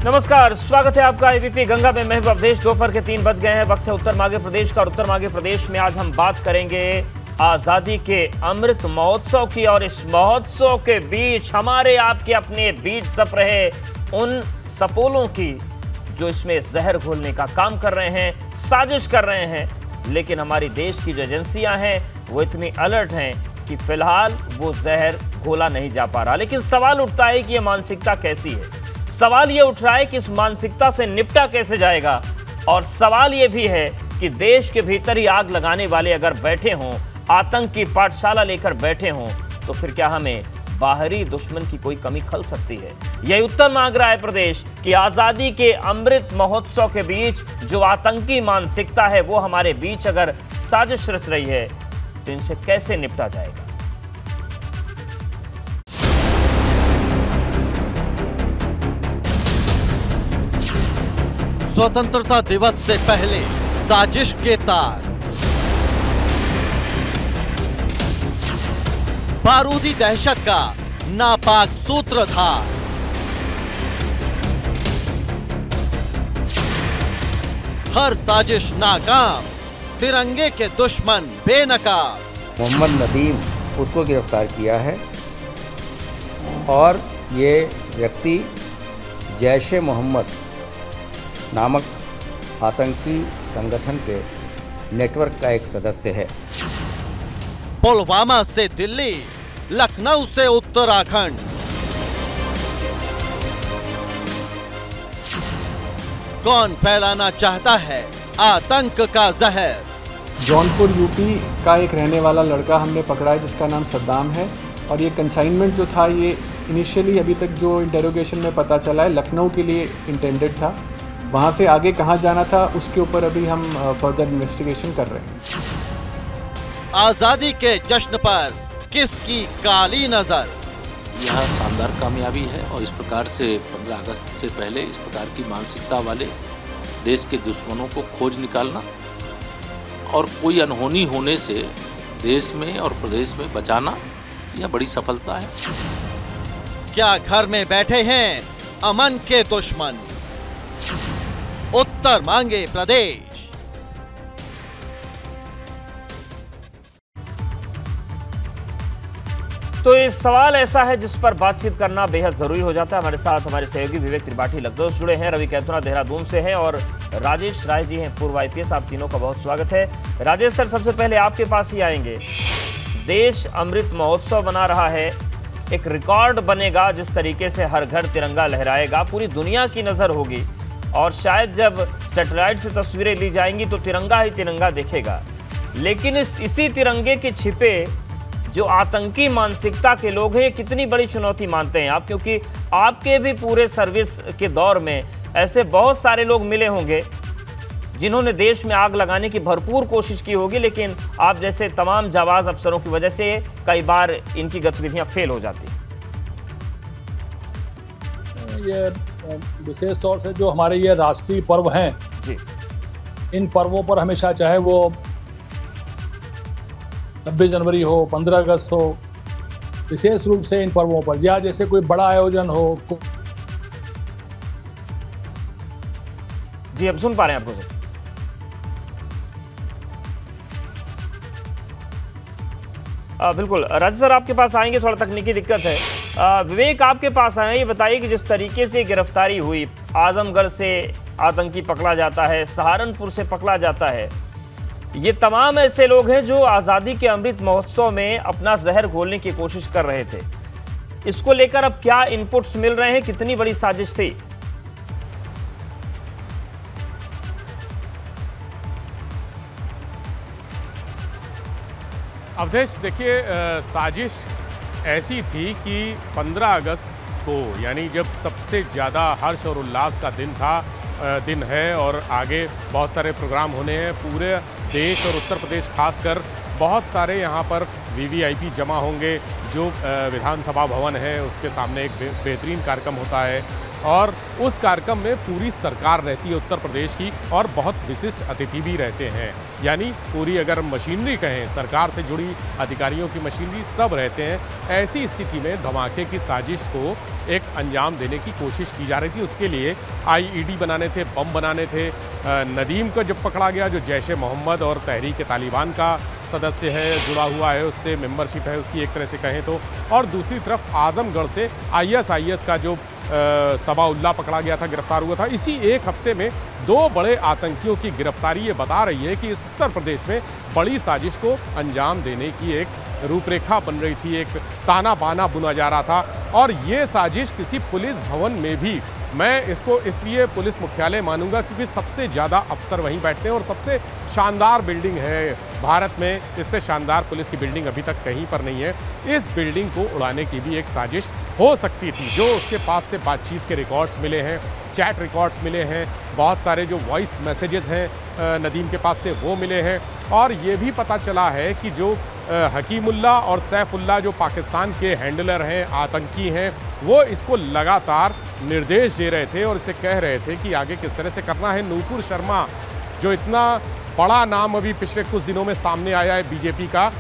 नमस्कार, स्वागत है आपका एबीपी गंगा में। मैं अवधेश। दोपहर के 3 बज गए हैं। वक्त है उत्तर मांगे प्रदेश का। और उत्तर मांगे प्रदेश में आज हम बात करेंगे आजादी के अमृत महोत्सव की। और इस महोत्सव के बीच हमारे आपके अपने बीच सप रहे उन सपोलों की जो इसमें जहर घोलने का काम कर रहे हैं, साजिश कर रहे हैं। लेकिन हमारी देश की जो एजेंसियां हैं वो इतनी अलर्ट हैं कि फिलहाल वो जहर घोला नहीं जा पा रहा। लेकिन सवाल उठता है कि ये मानसिकता कैसी है। सवाल ये उठ रहा है कि इस मानसिकता से निपटा कैसे जाएगा। और सवाल ये भी है कि देश के भीतर ही आग लगाने वाले अगर बैठे हों, आतंक की पाठशाला लेकर बैठे हों, तो फिर क्या हमें बाहरी दुश्मन की कोई कमी खल सकती है? यही उत्तर मांग रहा है प्रदेश कि आजादी के अमृत महोत्सव के बीच जो आतंकी मानसिकता है वो हमारे बीच अगर साजिश रच रही है तो इनसे कैसे निपटा जाएगा। स्वतंत्रता दिवस से पहले साजिश के तार, बारूदी दहशत का नापाक सूत्रधार, हर साजिश नाकाम, तिरंगे के दुश्मन बेनकाब। मोहम्मद नदीम उसको गिरफ्तार किया है और ये व्यक्ति जैश-ए मोहम्मद नामक आतंकी संगठन के नेटवर्क का एक सदस्य है। पुलवामा से दिल्ली, लखनऊ से उत्तराखंड, कौन फैलाना चाहता है आतंक का जहर? जौनपुर यूपी का एक रहने वाला लड़का हमने पकड़ा है जिसका नाम सद्दाम है। और ये कंसाइनमेंट जो था ये इनिशियली अभी तक जो इंटेरोगेशन में पता चला है लखनऊ के लिए इंटेंडेड था। वहाँ से आगे कहाँ जाना था उसके ऊपर अभी हम फर्दर इन्वेस्टिगेशन कर रहे हैं। आजादी के जश्न पर किसकी काली नजर? यह शानदार कामयाबी है और इस प्रकार से 15 अगस्त से पहले इस प्रकार की मानसिकता वाले देश के दुश्मनों को खोज निकालना और कोई अनहोनी होने से देश में और प्रदेश में बचाना, यह बड़ी सफलता है। क्या घर में बैठे हैं अमन के दुश्मन? उत्तर मांगे प्रदेश। तो ये सवाल ऐसा है जिस पर बातचीत करना बेहद जरूरी हो जाता है। हमारे साथ हमारे सहयोगी विवेक त्रिपाठी लखनऊ से जुड़े हैं, रवि कैथुना देहरादून से हैं और राजेश राय जी हैं पूर्व IPS। आप तीनों का बहुत स्वागत है। राजेश सर, सबसे पहले आपके पास ही आएंगे। देश अमृत महोत्सव बना रहा है, एक रिकॉर्ड बनेगा जिस तरीके से हर घर तिरंगा लहराएगा, पूरी दुनिया की नजर होगी और शायद जब सैटेलाइट से तस्वीरें ली जाएंगी तो तिरंगा ही तिरंगा दिखेगा। लेकिन इसी तिरंगे के छिपे जो आतंकी मानसिकता के लोग हैं, कितनी बड़ी चुनौती मानते हैं आप? क्योंकि आपके भी पूरे सर्विस के दौर में ऐसे बहुत सारे लोग मिले होंगे जिन्होंने देश में आग लगाने की भरपूर कोशिश की होगी, लेकिन आप जैसे तमाम जाबाज अफसरों की वजह से कई बार इनकी गतिविधियां फेल हो जाती हैं। ये विशेष तौर से जो हमारे ये राष्ट्रीय पर्व हैं जी, इन पर्वों पर हमेशा, चाहे वो 26 जनवरी हो, 15 अगस्त हो, विशेष रूप से इन पर्वों पर या जैसे कोई बड़ा आयोजन हो। जी, अब सुन पा रहे हैं आपको सर? बिल्कुल राजेश सर, आपके पास आएंगे, थोड़ा तकनीकी दिक्कत है। विवेक, आपके पास आए, ये बताइए कि जिस तरीके से गिरफ्तारी हुई, आजमगढ़ से आतंकी पकड़ा जाता है, सहारनपुर से पकड़ा जाता है, ये तमाम ऐसे लोग हैं जो आज़ादी के अमृत महोत्सव में अपना जहर घोलने की कोशिश कर रहे थे। इसको लेकर अब क्या इनपुट्स मिल रहे हैं? कितनी बड़ी साजिश थी? अवधेश, देखिए, साजिश ऐसी थी कि 15 अगस्त को, यानी जब सबसे ज़्यादा हर्ष और उल्लास का दिन है और आगे बहुत सारे प्रोग्राम होने हैं, पूरे देश और उत्तर प्रदेश खासकर बहुत सारे यहाँ पर वीवीआईपी जमा होंगे। जो विधानसभा भवन है उसके सामने एक बेहतरीन कार्यक्रम होता है और उस कार्यक्रम में पूरी सरकार रहती है उत्तर प्रदेश की और बहुत विशिष्ट अतिथि भी रहते हैं। यानी पूरी अगर मशीनरी कहें, सरकार से जुड़ी अधिकारियों की मशीनरी सब रहते हैं। ऐसी स्थिति में धमाके की साजिश को एक अंजाम देने की कोशिश की जा रही थी। उसके लिए आईईडी बनाने थे, बम बनाने थे। नदीम को जब पकड़ा गया, जो जैश ए मोहम्मद और तहरीक तालिबान का सदस्य है, जुड़ा हुआ है, उससे मेंबरशिप है उसकी एक तरह से कहें तो, और दूसरी तरफ आजमगढ़ से आईएसआईएस का जो सबाउल्लाह पकड़ा गया था, गिरफ्तार हुआ था। इसी एक हफ्ते में 2 बड़े आतंकियों की गिरफ्तारी ये बता रही है कि इस उत्तर प्रदेश में बड़ी साजिश को अंजाम देने की एक रूपरेखा बन रही थी, एक ताना बाना बुना जा रहा था। और ये साजिश किसी पुलिस भवन में भी, मैं इसको इसलिए पुलिस मुख्यालय मानूंगा क्योंकि सबसे ज़्यादा अफसर वहीं बैठते हैं और सबसे शानदार बिल्डिंग है भारत में। इससे शानदार पुलिस की बिल्डिंग अभी तक कहीं पर नहीं है। इस बिल्डिंग को उड़ाने की भी एक साजिश हो सकती थी। जो उसके पास से बातचीत के रिकॉर्ड्स मिले हैं, चैट रिकॉर्ड्स मिले हैं, बहुत सारे जो वॉइस मैसेजेस हैं नदीम के पास से वो मिले हैं। और ये भी पता चला है कि जो हकीमुल्ला और सैफुल्ला जो पाकिस्तान के हैंडलर हैं, आतंकी हैं, वो इसको लगातार निर्देश दे रहे थे और इसे कह रहे थे कि आगे किस तरह से करना है। नूपुर शर्मा जो इतना बड़ा नाम अभी पिछले कुछ दिनों में सामने आया है बीजेपी का,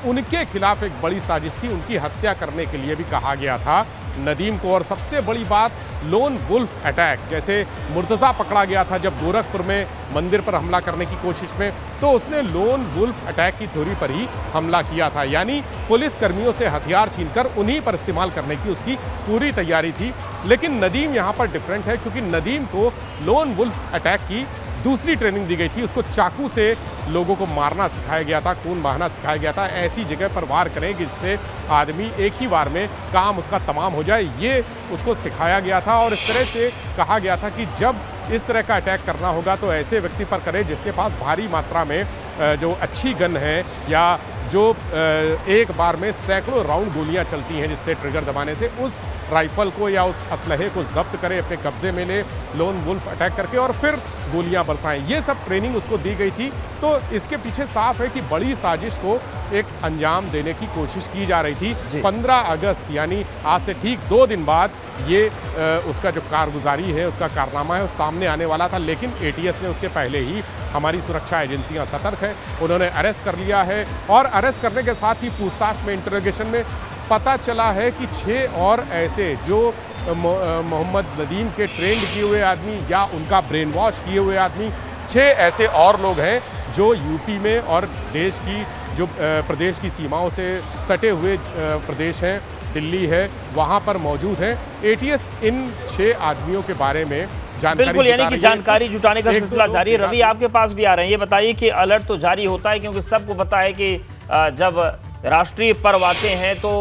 उनके खिलाफ एक बड़ी साजिश थी। उनकी हत्या करने के लिए भी कहा गया था नदीम को। और सबसे बड़ी बात, लोन वुल्फ अटैक, जैसे मुर्तज़ा पकड़ा गया था जब गोरखपुर में मंदिर पर हमला करने की कोशिश में, तो उसने लोन वुल्फ अटैक की थ्योरी पर ही हमला किया था। यानी पुलिस कर्मियों से हथियार छीनकर उन्हीं पर इस्तेमाल करने की उसकी पूरी तैयारी थी। लेकिन नदीम यहाँ पर डिफरेंट है क्योंकि नदीम को लोन वुल्फ अटैक की दूसरी ट्रेनिंग दी गई थी। उसको चाकू से लोगों को मारना सिखाया गया था, खून बहाना सिखाया गया था, ऐसी जगह पर वार करें जिससे आदमी एक ही बार में काम उसका तमाम हो जाए, ये उसको सिखाया गया था। और इस तरह से कहा गया था कि जब इस तरह का अटैक करना होगा तो ऐसे व्यक्ति पर करें जिसके पास भारी मात्रा में जो अच्छी गन है या जो एक बार में सैकड़ों राउंड गोलियां चलती हैं जिससे ट्रिगर दबाने से उस राइफल को या उस असलहे को जब्त करे, अपने कब्जे में ले, लोन वुल्फ अटैक करके और फिर गोलियां बरसाएं। ये सब ट्रेनिंग उसको दी गई थी। तो इसके पीछे साफ है कि बड़ी साजिश को एक अंजाम देने की कोशिश की जा रही थी। 15 अगस्त यानी आज से ठीक 2 दिन बाद ये उसका जो कारगुजारी है, उसका कारनामा है, वो सामने आने वाला था। लेकिन एटीएस ने उसके पहले ही, हमारी सुरक्षा एजेंसियां सतर्क हैं, उन्होंने अरेस्ट कर लिया है। और अरेस्ट करने के साथ ही पूछताछ में, इंटरोगेशन में पता चला है कि 6 और ऐसे जो मोहम्मद नदीम के ट्रेंड किए हुए आदमी या उनका ब्रेन वॉश किए हुए आदमी, 6 ऐसे और लोग हैं जो यूपी में और देश की जो प्रदेश की सीमाओं से सटे हुए प्रदेश हैं, दिल्ली है, वहाँ पर मौजूद हैं। एटीएस इन 6 आदमियों के बारे में बिल्कुल, यानी कि जानकारी जुटाने का सिलसिला जारी है। रवि, आपके पास भी आ रहे हैं, ये बताइए कि अलर्ट तो जारी होता है क्योंकि सबको पता है कि जब राष्ट्रीय पर्व आते हैं तो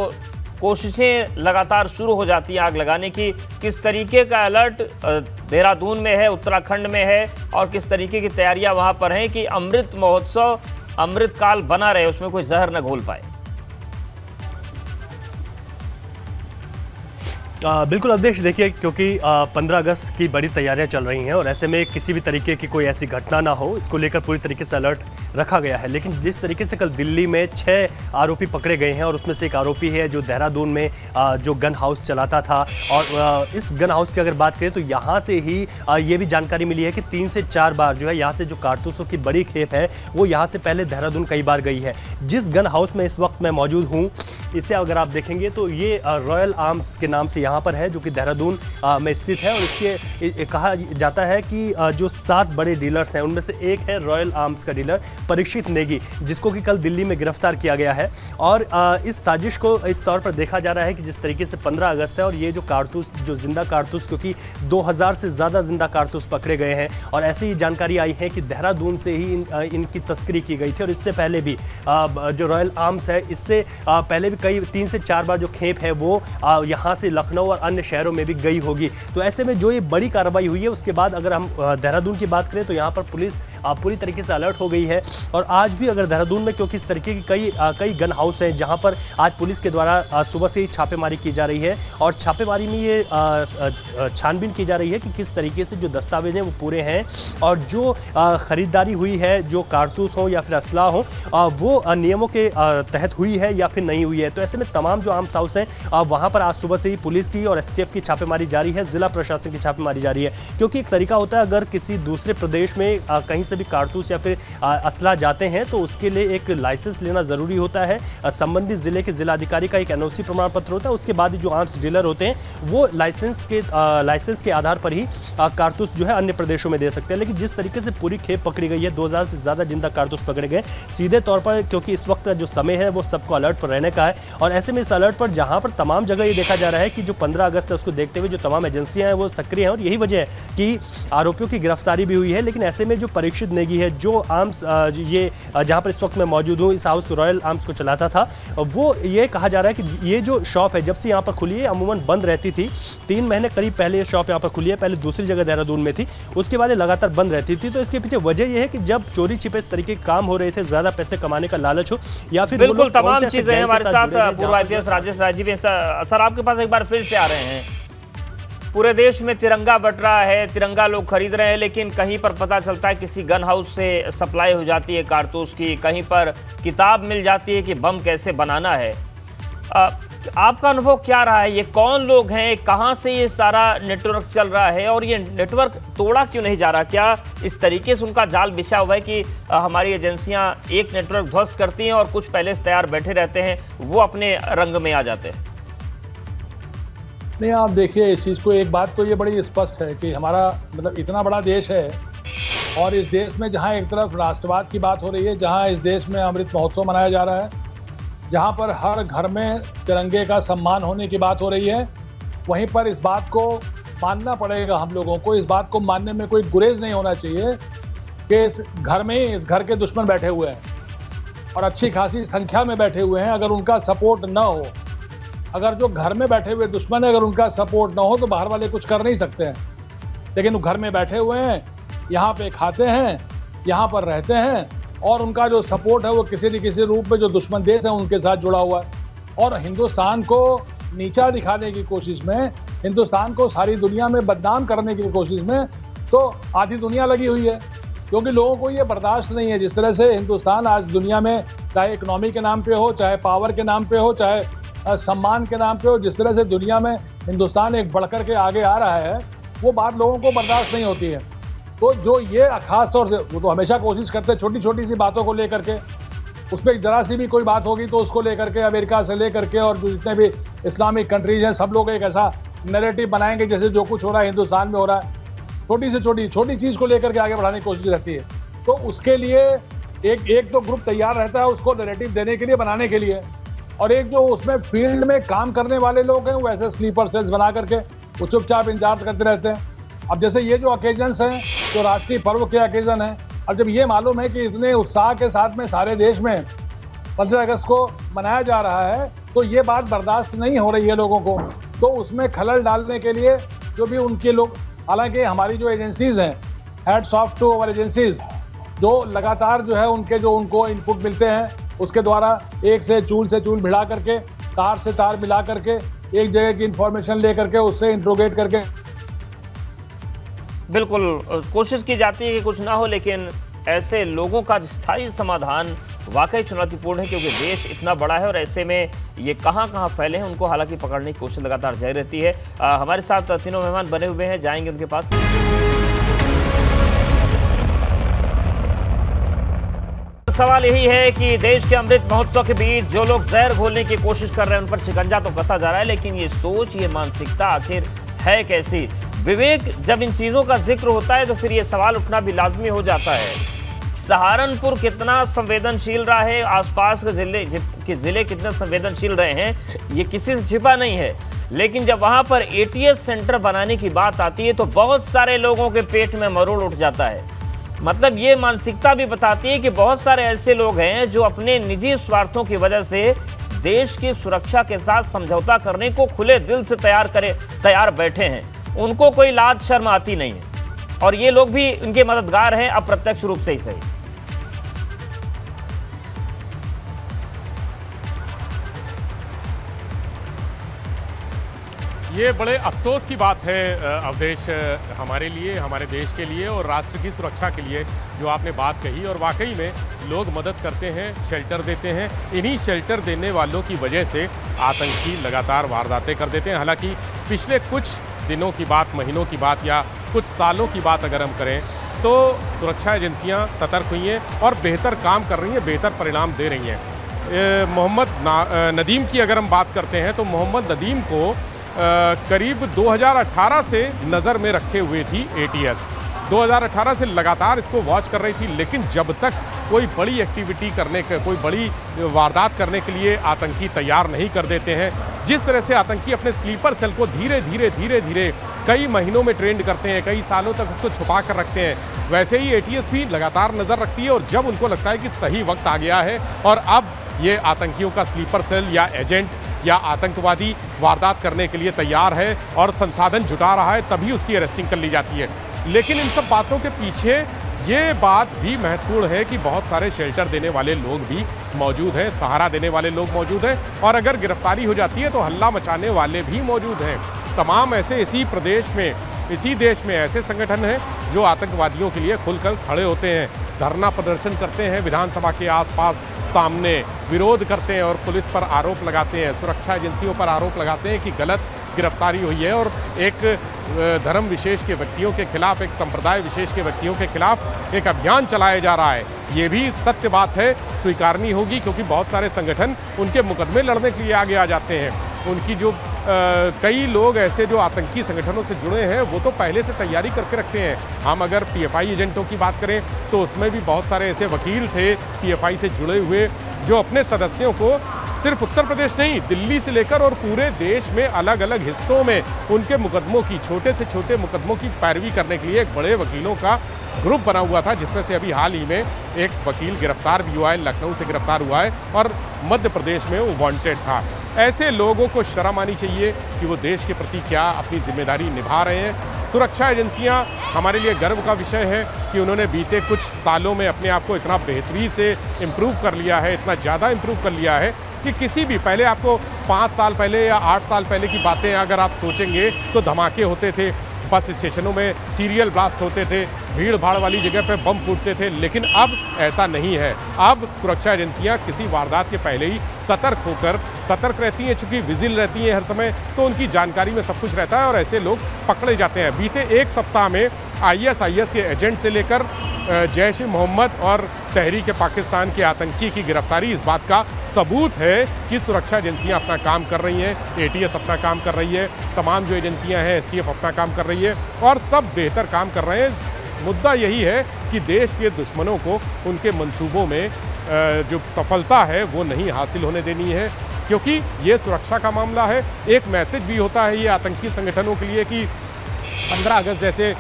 कोशिशें लगातार शुरू हो जाती हैं आग लगाने की। किस तरीके का अलर्ट देहरादून में है, उत्तराखंड में है और किस तरीके की तैयारियां वहां पर हैं कि अमृत महोत्सव, अमृतकाल बना रहे, उसमें कोई जहर न घोल पाए? बिल्कुल अवधेश, देखिए क्योंकि 15 अगस्त की बड़ी तैयारियां चल रही हैं और ऐसे में किसी भी तरीके की कोई ऐसी घटना ना हो, इसको लेकर पूरी तरीके से अलर्ट रखा गया है। लेकिन जिस तरीके से कल दिल्ली में 6 आरोपी पकड़े गए हैं और उसमें से एक आरोपी है जो देहरादून में जो गन हाउस चलाता था, और इस गन हाउस की अगर बात करें तो यहाँ से ही ये भी जानकारी मिली है कि 3 से 4 बार जो है यहाँ से जो कारतूसों की बड़ी खेप है वो यहाँ से पहले देहरादून कई बार गई है। जिस गन हाउस में इस वक्त मैं मौजूद हूँ, इसे अगर आप देखेंगे तो ये रॉयल आर्म्स के नाम से यहाँ पर है, जो कि देहरादून में स्थित है। और इसके कहा जाता है कि जो 7 बड़े डीलर्स हैं उनमें से एक है रॉयल आर्म्स का डीलर परीक्षित नेगी, जिसको कि कल दिल्ली में गिरफ्तार किया गया है। और इस साजिश को इस तौर पर देखा जा रहा है कि जिस तरीके से 15 अगस्त है और ये जो कारतूस, जो जिंदा कारतूस, क्योंकि 2000 से ज़्यादा जिंदा कारतूस पकड़े गए हैं और ऐसी ही जानकारी आई है कि देहरादून से ही इनकी तस्करी की गई थी। और इससे पहले भी जो रॉयल आर्म्स है, इससे पहले भी कई 3 से 4 बार जो खेप है वो यहाँ से लखनऊ लखनऊ और अन्य शहरों में भी गई होगी। तो ऐसे में जो ये बड़ी कार्रवाई हुई है, उसके बाद अगर हम देहरादून की बात करें तो यहाँ पर पुलिस पूरी तरीके से अलर्ट हो गई है। और आज भी अगर देहरादून में, क्योंकि इस तरीके की कई गन हाउस हैं जहाँ पर आज पुलिस के द्वारा सुबह से ही छापेमारी की जा रही है, और छापेमारी में ये छानबीन की जा रही है कि किस तरीके से जो दस्तावेज हैं वो पूरे हैं, और जो खरीदारी हुई है, जो कारतूस हो या फिर असला हो, वो नियमों के तहत हुई है या फिर नहीं हुई है। तो ऐसे में तमाम जो आर्म्स हाउस हैं वहाँ पर आज सुबह से ही पुलिस की और एसटीएफ की छापेमारी जारी है, जिला प्रशासन की छापेमारी जारी है। क्योंकि एक तरीका होता है, अगर किसी दूसरे प्रदेश में कहीं से भी कारतूस या फिर असला जाते हैं तो उसके लिए एक लाइसेंस लेना ज़रूरी होता है। संबंधित जिले के जिलाधिकारी का एक एनओसी प्रमाण पत्र होता है, उसके बाद जो आर्म्स डीलर होते हैं वो लाइसेंस के आधार पर ही कारतूस जो है अन्य प्रदेशों में दे सकते हैं। लेकिन जिस तरीके से पूरी खेप पकड़ी गई है, 2000 से ज़्यादा जिंदा कारतूस पकड़े गए सीधे तौर पर, क्योंकि इस वक्त जो समय है वो सबको अलर्ट पर रहने का है। और ऐसे में इस अलर्ट पर जहां पर तमाम जगह ये देखा जा रहा है कि जो 15 अगस्त है उसको देखते हुए जो तमाम एजेंसियां हैं वो सक्रिय हैं, और यही वजह है कि आरोपियों की गिरफ्तारी भी हुई है। लेकिन ऐसे में जो परीक्षित नेगी है, जो आर्म्स ये जहां पर इस वक्त मैं मौजूद हूँ, इस हाउस रॉयल आर्म्स को चलाता था, वो ये कहा जा रहा है कि ये जो शॉप है जब से यहाँ पर खुली है अमूमन बंद रहती थी। 3 महीने करीब पहले ये शॉप यहाँ पर खुली है, पहले दूसरी जगह देहरादून में थी, उसके बाद ये लगातार बंद रहती थी। तो इसके पीछे वजह यह है कि जब चोरी छिपे इस तरीके के काम हो रहे थे, ज्यादा पैसे कमाने का लालच हो, या फिर बिल्कुल तमाम चीजें हैं। हमारे साथ पूर्व आईपीएस राजेश राजीव सर, आपके पास एक बार फिर से आ रहे हैं। पूरे देश में तिरंगा बट रहा है, तिरंगा लोग खरीद रहे हैं, लेकिन कहीं पर पता चलता है किसी गन हाउस से सप्लाई हो जाती है कारतूस की, कहीं पर किताब मिल जाती है कि बम कैसे बनाना है। आपका अनुभव क्या रहा है? ये कौन लोग हैं, कहां से ये सारा नेटवर्क चल रहा है, और ये नेटवर्क तोड़ा क्यों नहीं जा रहा? क्या इस तरीके से उनका जाल बिछा हुआ है कि हमारी एजेंसियां एक नेटवर्क ध्वस्त करती हैं और कुछ पहले से तैयार बैठे रहते हैं, वो अपने रंग में आ जाते हैं? नहीं, आप देखिए इस चीज़ को, एक बात तो ये बड़ी स्पष्ट है कि हमारा मतलब इतना बड़ा देश है, और इस देश में जहाँ एक तरफ राष्ट्रवाद की बात हो रही है, जहाँ इस देश में अमृत महोत्सव मनाया जा रहा है, जहाँ पर हर घर में तिरंगे का सम्मान होने की बात हो रही है, वहीं पर इस बात को मानना पड़ेगा हम लोगों को। इस बात को मानने में कोई गुरेज नहीं होना चाहिए कि इस घर में ही इस घर के दुश्मन बैठे हुए हैं, और अच्छी खासी संख्या में बैठे हुए हैं। अगर उनका सपोर्ट ना हो, अगर जो घर में बैठे हुए दुश्मन है, अगर उनका सपोर्ट ना हो तो बाहर वाले कुछ कर नहीं सकते हैं। लेकिन वो घर में बैठे हुए हैं, यहाँ पे खाते हैं, यहाँ पर रहते हैं, और उनका जो सपोर्ट है वो किसी न किसी रूप में जो दुश्मन देश है उनके साथ जुड़ा हुआ है। और हिंदुस्तान को नीचा दिखाने की कोशिश में, हिंदुस्तान को सारी दुनिया में बदनाम करने की कोशिश में तो आधी दुनिया लगी हुई है, क्योंकि लोगों को ये बर्दाश्त नहीं है जिस तरह से हिंदुस्तान आज दुनिया में, चाहे इकोनॉमी के नाम पे हो, चाहे पावर के नाम पे हो, चाहे सम्मान के नाम पे हो, जिस तरह से दुनिया में हिंदुस्तान एक बढ़कर के आगे आ रहा है, वो बात लोगों को बर्दाश्त नहीं होती है। तो जो ये खास तौर से वो तो हमेशा कोशिश करते हैं छोटी छोटी सी बातों को लेकर के, उसमें जरा सी भी कोई बात होगी तो उसको लेकर के अमेरिका से लेकर के और जो जितने भी इस्लामिक कंट्रीज हैं सब लोग एक ऐसा नैरेटिव बनाएंगे जैसे जो कुछ हो रहा है हिंदुस्तान में हो रहा है। छोटी से छोटी चीज़ को लेकर के आगे बढ़ाने की कोशिश रहती है। तो उसके लिए एक तो ग्रुप तैयार रहता है उसको नैरेटिव देने के लिए, बनाने के लिए, और एक जो उसमें फील्ड में काम करने वाले लोग हैं वो ऐसे स्लीपर सेल्स बना करके वो चुपचाप इंतजार करते रहते हैं। अब जैसे ये जो ओकेजन्स हैं, जो राष्ट्रीय पर्व के ओकेजन हैं, अब जब ये मालूम है कि इतने उत्साह के साथ में सारे देश में 15 अगस्त को मनाया जा रहा है, तो ये बात बर्दाश्त नहीं हो रही है लोगों को। तो उसमें खलल डालने के लिए जो भी उनके लोग, हालांकि हमारी जो एजेंसीज हैं, hats off to our agencies, जो लगातार जो है उनके जो उनको इनपुट मिलते हैं उसके द्वारा एक से चूल भिड़ा करके, तार से तार मिला करके, एक जगह की इंफॉर्मेशन ले करके उससे इंट्रोगेट करके बिल्कुल कोशिश की जाती है कि कुछ ना हो, लेकिन ऐसे लोगों का स्थायी समाधान वाकई चुनौतीपूर्ण है, क्योंकि देश इतना बड़ा है और ऐसे में ये कहां कहां फैले हैं उनको हालांकि पकड़ने की कोशिश लगातार जारी रहती है। हमारे साथ तीनों मेहमान बने हुए हैं, जाएंगे उनके पास। सवाल यही है कि देश के अमृत महोत्सव के बीच जो लोग जहर घोलने की कोशिश कर रहे हैं उन पर शिकंजा तो कसा जा रहा है, लेकिन ये सोच, ये मानसिकता आखिर है कैसी? विवेक, जब इन चीजों का जिक्र होता है तो फिर ये सवाल उठना भी लाजमी हो जाता है। सहारनपुर कितना संवेदनशील रहा है, आसपास के जिले कितने संवेदनशील रहे हैं, ये किसी से छिपा नहीं है। लेकिन जब वहां पर एटीएस सेंटर बनाने की बात आती है तो बहुत सारे लोगों के पेट में मरोड़ उठ जाता है। मतलब ये मानसिकता भी बताती है कि बहुत सारे ऐसे लोग हैं जो अपने निजी स्वार्थों की वजह से देश की सुरक्षा के साथ समझौता करने को खुले दिल से तैयार बैठे हैं। उनको कोई लाज शर्म आती नहीं है और ये लोग भी उनके मददगार हैं, अप्रत्यक्ष रूप से ही सही। ये बड़े अफसोस की बात है अवधेश, हमारे लिए, हमारे देश के लिए और राष्ट्र की सुरक्षा के लिए जो आपने बात कही। और वाकई में लोग मदद करते हैं, शेल्टर देते हैं। इन्हीं शेल्टर देने वालों की वजह से आतंकी लगातार वारदातें कर देते हैं। हालांकि पिछले कुछ दिनों की बात, महीनों की बात या कुछ सालों की बात अगर हम करें तो सुरक्षा एजेंसियां सतर्क हुई हैं और बेहतर काम कर रही हैं, बेहतर परिणाम दे रही हैं। मोहम्मद नदीम की अगर हम बात करते हैं तो मोहम्मद नदीम को करीब 2018 से नज़र में रखे हुए थी एटीएस। 2018 से लगातार इसको वॉच कर रही थी, लेकिन जब तक कोई बड़ी एक्टिविटी करने के, कोई बड़ी वारदात करने के लिए आतंकी तैयार नहीं कर देते हैं, जिस तरह से आतंकी अपने स्लीपर सेल को धीरे धीरे कई महीनों में ट्रेंड करते हैं, कई सालों तक उसको छुपा कर रखते हैं, वैसे ही एटीएस भी लगातार नज़र रखती है। और जब उनको लगता है कि सही वक्त आ गया है और अब ये आतंकियों का स्लीपर सेल या एजेंट या आतंकवादी वारदात करने के लिए तैयार है और संसाधन जुटा रहा है, तभी उसकी अरेस्टिंग कर ली जाती है। लेकिन इन सब बातों के पीछे ये बात भी महत्वपूर्ण है कि बहुत सारे शेल्टर देने वाले लोग भी मौजूद हैं, सहारा देने वाले लोग मौजूद हैं, और अगर गिरफ्तारी हो जाती है तो हल्ला मचाने वाले भी मौजूद हैं। तमाम ऐसे इसी देश में ऐसे संगठन हैं जो आतंकवादियों के लिए खुलकर खड़े होते हैं, धरना प्रदर्शन करते हैं, विधानसभा के आसपास सामने विरोध करते हैं और पुलिस पर आरोप लगाते हैं, सुरक्षा एजेंसियों पर आरोप लगाते हैं कि गलत गिरफ्तारी हुई है और एक धर्म विशेष के व्यक्तियों के खिलाफ, एक संप्रदाय विशेष के व्यक्तियों के खिलाफ एक अभियान चलाया जा रहा है। ये भी सत्य बात है, स्वीकारनी होगी, क्योंकि बहुत सारे संगठन उनके मुकदमे लड़ने के लिए आगे आ जाते हैं। उनकी जो कई लोग ऐसे जो आतंकी संगठनों से जुड़े हैं वो तो पहले से तैयारी करके रखते हैं। हम अगर पीएफआई एजेंटों की बात करें तो उसमें भी बहुत सारे ऐसे वकील थे पीएफआई से जुड़े हुए जो अपने सदस्यों को सिर्फ उत्तर प्रदेश नहीं, दिल्ली से लेकर और पूरे देश में अलग अलग हिस्सों में उनके मुकदमों की, छोटे से छोटे मुकदमों की पैरवी करने के लिए एक बड़े वकीलों का ग्रुप बना हुआ था, जिसमें से अभी हाल ही में एक वकील गिरफ्तार भी हुआ है, लखनऊ से गिरफ्तार हुआ है और मध्य प्रदेश में वो वांटेड था। ऐसे लोगों को शर्म आनी चाहिए कि वो देश के प्रति क्या अपनी जिम्मेदारी निभा रहे हैं। सुरक्षा एजेंसियां हमारे लिए गर्व का विषय है कि उन्होंने बीते कुछ सालों में अपने आप को इतना बेहतरीन से इम्प्रूव कर लिया है, इतना ज़्यादा इम्प्रूव कर लिया है कि किसी भी, पहले आपको 5 साल पहले या 8 साल पहले की बातें अगर आप सोचेंगे तो धमाके होते थे, बस स्टेशनों में सीरियल ब्लास्ट होते थे, भीड़ भाड़ वाली जगह पे बम फूटते थे, लेकिन अब ऐसा नहीं है। अब सुरक्षा एजेंसियां किसी वारदात के पहले ही सतर्क रहती हैं, चूंकि विजिल रहती हैं हर समय, तो उनकी जानकारी में सब कुछ रहता है और ऐसे लोग पकड़े जाते हैं। बीते एक सप्ताह में ISIS के एजेंट से लेकर जैश ए मोहम्मद और तहरीक पाकिस्तान के आतंकी की गिरफ्तारी इस बात का सबूत है कि सुरक्षा एजेंसियां अपना काम कर रही हैं, ATS अपना काम कर रही है, तमाम जो एजेंसियां हैं STF अपना काम कर रही है और सब बेहतर काम कर रहे हैं। मुद्दा यही है कि देश के दुश्मनों को उनके मंसूबों में जो सफलता है वो नहीं हासिल होने देनी है, क्योंकि ये सुरक्षा का मामला है। एक मैसेज भी होता है ये आतंकी संगठनों के लिए कि 15 अगस्त जैसे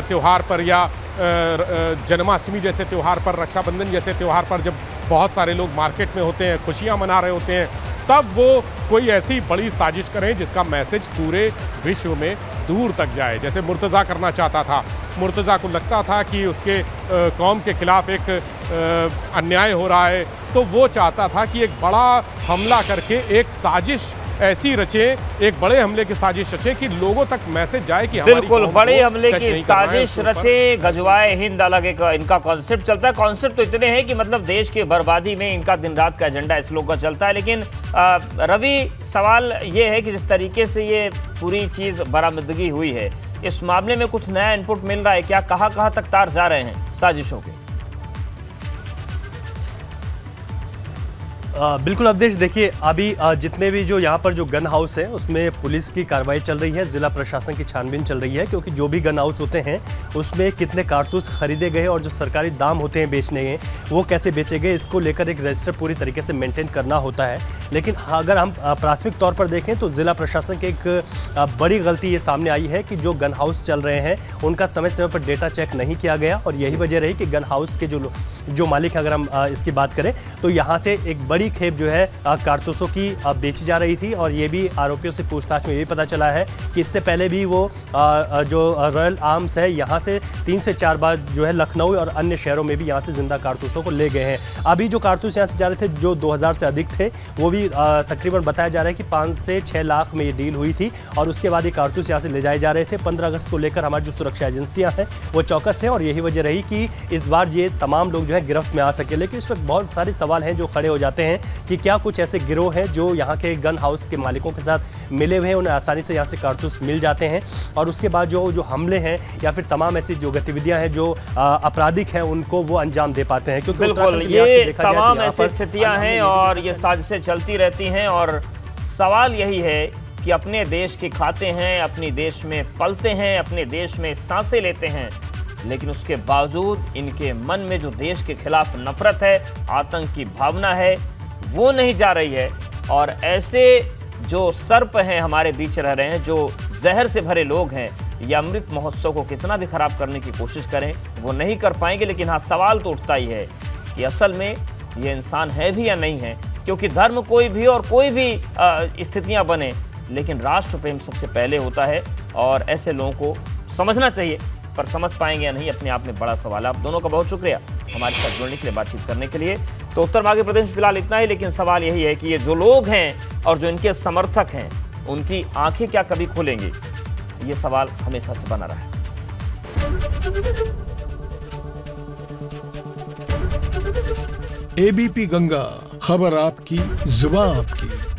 त्यौहार पर या जन्माष्टमी जैसे त्यौहार पर, रक्षाबंधन जैसे त्यौहार पर जब बहुत सारे लोग मार्केट में होते हैं, खुशियां मना रहे होते हैं, तब वो कोई ऐसी बड़ी साजिश करें जिसका मैसेज पूरे विश्व में दूर तक जाए। जैसे मुर्तज़ा करना चाहता था, मुर्तज़ा को लगता था कि उसके कौम के खिलाफ एक अन्याय हो रहा है, तो वो चाहता था कि एक बड़ा हमला करके एक साजिश ऐसी रचे, एक बड़े हमले की साजिश रचे कि लोगों तक मैसेज जाए कि बिल्कुल बड़े हमले की साजिश रचे, गजवाए हिंद अलग एक इनका कॉन्सेप्ट चलता है। कॉन्सेप्ट तो इतने हैं कि मतलब देश की बर्बादी में इनका दिन रात का एजेंडा इस लोग का चलता है। लेकिन रवि, सवाल ये है कि जिस तरीके से ये पूरी चीज़ बरामदगी हुई है, इस मामले में कुछ नया इनपुट मिल रहा है क्या? कहाँ तक तार जा रहे हैं साजिशों के? बिल्कुल अवधेश, देखिए अभी जितने भी जो यहाँ पर जो गन हाउस है उसमें पुलिस की कार्रवाई चल रही है, जिला प्रशासन की छानबीन चल रही है, क्योंकि जो भी गन हाउस होते हैं उसमें कितने कारतूस खरीदे गए और जो सरकारी दाम होते हैं बेचने के, वो कैसे बेचे गए, इसको लेकर एक रजिस्टर पूरी तरीके से मेंटेन करना होता है। लेकिन अगर हम प्राथमिक तौर पर देखें तो जिला प्रशासन की एक बड़ी गलती ये सामने आई है कि जो गन हाउस चल रहे हैं उनका समय समय पर डेटा चेक नहीं किया गया और यही वजह रही कि गन हाउस के जो मालिक, अगर हम इसकी बात करें तो यहाँ से एक बड़ी बड़ी खेप जो है कारतूसों की बेची जा रही थी। और ये भी आरोपियों से पूछताछ में ये भी पता चला है कि इससे पहले भी वो जो रॉयल आर्म्स है यहाँ से 3 से 4 बार जो है लखनऊ और अन्य शहरों में भी यहाँ से जिंदा कारतूसों को ले गए हैं। अभी जो कारतूस यहाँ से जा रहे थे जो 2000 से अधिक थे, वो भी तकरीबन बताया जा रहा है कि 5 से 6 लाख में ये डील हुई थी और उसके बाद ये कारतूस यहाँ से ले जाए जा रहे थे। 15 अगस्त को लेकर हमारी जो सुरक्षा एजेंसियाँ हैं वो चौकस हैं और यही वजह रही कि इस बार ये तमाम लोग जो है गिरफ्त में आ सके। लेकिन इस पर बहुत सारे सवाल हैं जो खड़े हो जाते हैं कि क्या कुछ ऐसे गिरोह हैं जो यहाँ के गन हाउस के मालिकों के साथ मिले हुए हैं, उन्हें आसानी से यहाँ से कारतूस मिल जाते हैं और उसके बाद जो हमले हैं या फिर तमाम ऐसी जो गतिविधियां हैं जो आपराधिक हैं उनको वो अंजाम दे पाते हैं। क्योंकि बिल्कुल ये तमाम ऐसी स्थितियां हैं और ये साजिशें चलती रहती हैं और सवाल यही है कि अपने देश के खाते हैं, अपने देश में पलते हैं, अपने देश में सांसें लेते हैं, लेकिन उसके बावजूद इनके मन में जो देश के खिलाफ नफरत है, आतंक की भावना है, वो नहीं जा रही है। और ऐसे जो सर्प हैं हमारे बीच रह रहे हैं, जो जहर से भरे लोग हैं, ये अमृत महोत्सव को कितना भी खराब करने की कोशिश करें वो नहीं कर पाएंगे। लेकिन हाँ, सवाल तो उठता ही है कि असल में ये इंसान है भी या नहीं है, क्योंकि धर्म कोई भी और कोई भी स्थितियां बने, लेकिन राष्ट्र प्रेम सबसे पहले होता है और ऐसे लोगों को समझना चाहिए, पर समझ पाएंगे या नहीं अपने आप में बड़ा सवाल है। आप दोनों का बहुत शुक्रिया हमारे साथ जुड़ने के लिए, बातचीत करने के लिए। तो उत्तर माघ प्रदेश में फिलहाल इतना ही, लेकिन सवाल यही है कि ये जो लोग हैं और जो इनके समर्थक हैं उनकी आंखें क्या कभी खुलेंगी, ये सवाल हमेशा से बना रहा है। एबीपी गंगा, खबर आपकी, जुबान आपकी।